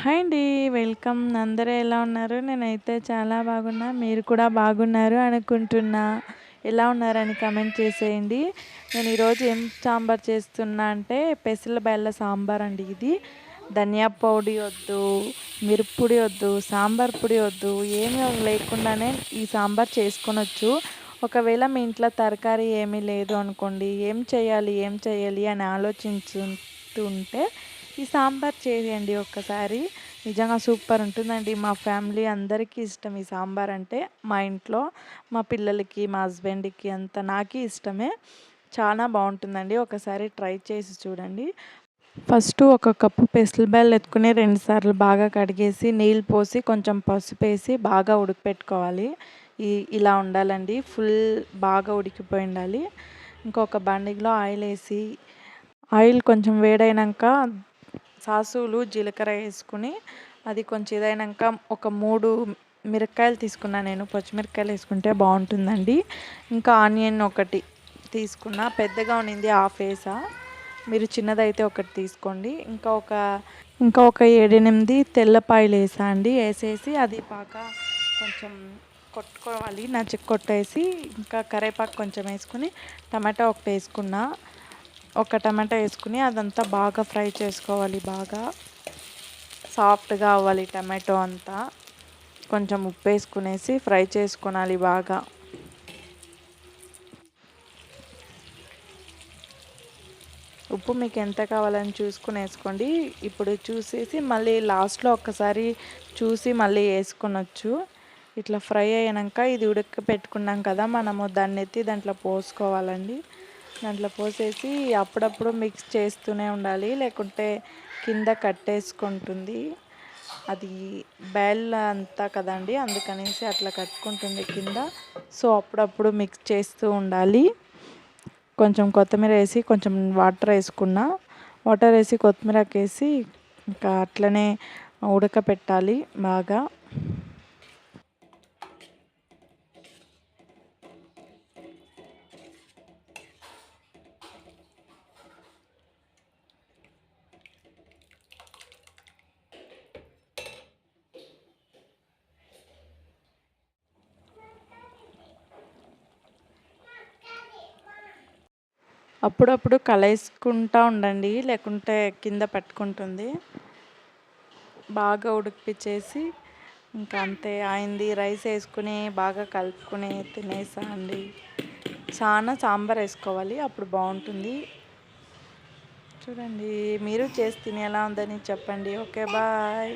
Hi అండి. Welcome. అందరూ ఎలా ఉన్నారు? నేనైతే చాలా బాగున్నా. మీరు కూడా బాగున్నారు అనుకుంటున్నా. ఎలా ఉన్నారని కామెంట్ చేసేయండి. నేను ఈరోజు ఏం సాంబార్ చేస్తున్నా అంటే పెసల బెల్ల సాంబార్ అండి ఇది. ధనియా పొడి వద్దు, మిరప్పొడి వద్దు, సాంబార్ పొడి వద్దు, ఏమీ లేకుండానే ఈ సాంబార్ చేసుకొనొచ్చు. ఒకవేళ మీ ఇంట్లో తరకారీ ఏమీ లేదు అనుకోండి, ఏం చేయాలి అని ఆలోచించుతుంటే ఈ సాంబార్ చేయండి ఒక్కసారి. నిజంగా సూపర్ ఉంటుందండి. మా ఫ్యామిలీ అందరికీ ఇష్టం ఈ సాంబార్ అంటే. మా ఇంట్లో మా పిల్లలకి, మా హస్బెండ్‌కి అంతా నాకీ ఇష్టమే. చాలా బావుంటుందండి. ఒకసారి ట్రై చేసి చూడండి. ఫస్టు ఒక కప్పు పెసలు బ్యాళ్ళు ఎత్తుకొని 2 సార్లు బాగా కడిగేసి, నీళ్ళు పోసి, కొంచెం పసుపేసి బాగా ఉడకపెట్టుకోవాలి. ఇలా ఉండాలండి. ఫుల్ బాగా ఉడికిపోయి ఉండాలి. ఇంకొక బండిలో ఆయిలేసి, ఆయిల్ కొంచెం వేడైనంక సాసులు, జీలకర్ర ఏసుకొని, అది కొంచెం ఇదైనంక ఒక 3 మిరపకాయలు తీసుకున్నా నేను. పచ్చిమిరపకాయలు ఏసుకుంటే బావుంటుందండి. ఇంకా ఆనియన్ ఒకటి తీసుకున్నా. పెద్దగా ఉన్నింది హాఫ్ ఏసా. మీరు చిన్నదైతే ఒకటి తీసుకోండి. ఇంకా ఒక 7, 8 తెల్లపాయలేసా అండి. ఏసేసి అది కొంచెం కొట్టుకోవాలి. కొట్టేసి ఇంకా కరేపాకు కొంచెం ఏసుకొని, టమాటా ఒకటేసుకున్నా. ఒక టమాటా ఏసుకుని అదంతా బాగా ఫ్రై చేసుకోవాలి. బాగా సాఫ్ట్‌గా అవ్వాలి టమాటో అంతా. కొంచెం ఉప్పేసుకునేసి ఫ్రై చేసుకోనాలి బాగా. ఉప్పు మీకు ఎంత కావాలని చూసుకొని ఏసుకోండి. ఇప్పుడు చూసేసి మళ్ళీ లాస్ట్‌లో ఒక్కసారి చూసి మళ్ళీ ఏసుకొనొచ్చు. ఇట్లా ఫ్రై అయినంక ఇది ఉడకపెట్టుకున్నాం కదా! మనము దాన్నెత్తి దాంట్లో పోసుకోవాలండి. దాంట్లో పోసేసి అప్పుడప్పుడు మిక్స్ చేస్తూనే ఉండాలి. లేకుంటే కింద కట్టేసుకుంటుంది. అది బెల్ల అంతా కదండీ! అందుకనేసి అట్లా కట్టుకుంటుంది కింద. సో, అప్పుడప్పుడు మిక్స్ చేస్తూ ఉండాలి. కొంచెం కొత్తిమీర ఏసి, కొంచెం వాటరేసుకున్నా. వాటరేసి కొత్తిమీరకేసి ఇంకా అట్లనే ఉడకపెట్టాలి బాగా. అప్పుడప్పుడు కలేసుకుంటా ఉండండి. లేకుంటే కింద పట్టుకుంటుంది. బాగా ఉడికిపిచ్చేసి ఇంకా అంతే అయింది. రైస్ ఏసుకొని బాగా కలుపుకొని తినేసా అండి. చానా సాంబార్ ఏసుకోవాలి. అప్పుడు బావుంటుంది. చూడండి. మీరు చేసి తిని ఎలా ఉందని చెప్పండి. ఓకే. బాయ్.